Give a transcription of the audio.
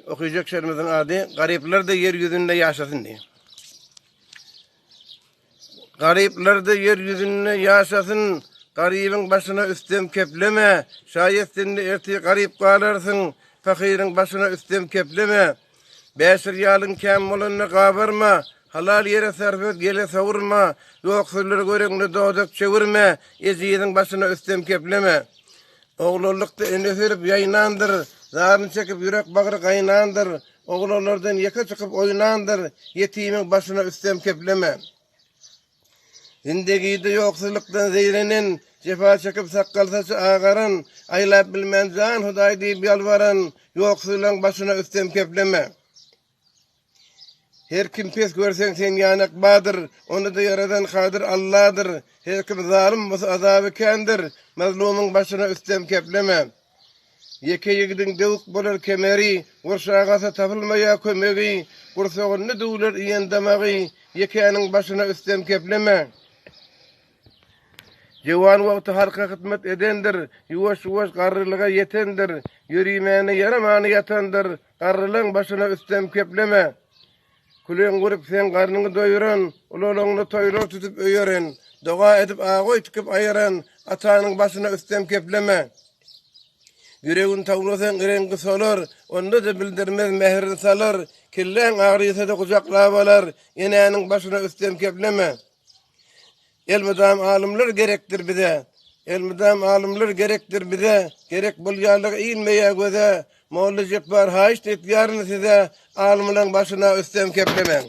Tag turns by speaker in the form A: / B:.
A: okuyacak şerimizin adı garipler de yeryüzünde yaşasın diye. Garipler de yeryüzünde yaşasın, garibin başına üstem kepleme, şayet sen de erti garip kalarsın, fakirin başına üstem kepleme. Beşir yalın kem olanını kabarma, halal yere sarf et, gele savurma, yoksulları görenle doğdak çevirme, eziyedin başına üstem kepleme. Oğlulukta enefirip yayınandır, zarını çekip yürek bağır kaynandır, oğullardan yaka çıkıp oynandır, yetimin başına üstem kepleme. Zindagide yoksulluktan zeyrenen, cefa çekip sakkal saçı ağaran, aylap bilmen can huday deyip yalvaran, yoksulun başına üstem kepleme. Her kim pes görsen sen yanak badır, onu da yaradan kadir Allah'dır. Her kim zalim olsa azabı kendir, mazlumun başına üstem kepleme. Yeke yigidin devuk bolar kemeri, vurşağasa tapılmaya kömegi, kursoğunu duğular iyen damagi, yekenin başına üstem kepleme. Cevan vakti halka hizmet edendir, yuvaş yuvaş qarrılığa yetendir, yürüymeni yaramanı yatandır, qarrılığın başına üstem kepleme. Kulen gurup sen qarnını doyuran, ulolongnu toylar tutup öyeren, doğa edip ağoy tıkıp ayıran, atanın başına üstem kepleme. Yüreğin tavlasan irengi solar, onda da bildirmez mehrini salar, killen ağrıysa da kucaklavalar, yenenin başına üstem kepleme. Elmidam alimler gerektir bize. Elmidam alimler gerektir bize. Gerek bulgarlık ilmeye göze. Moğlu cepbar haişt et yarını size. Alimlerin başına üstem keplemen.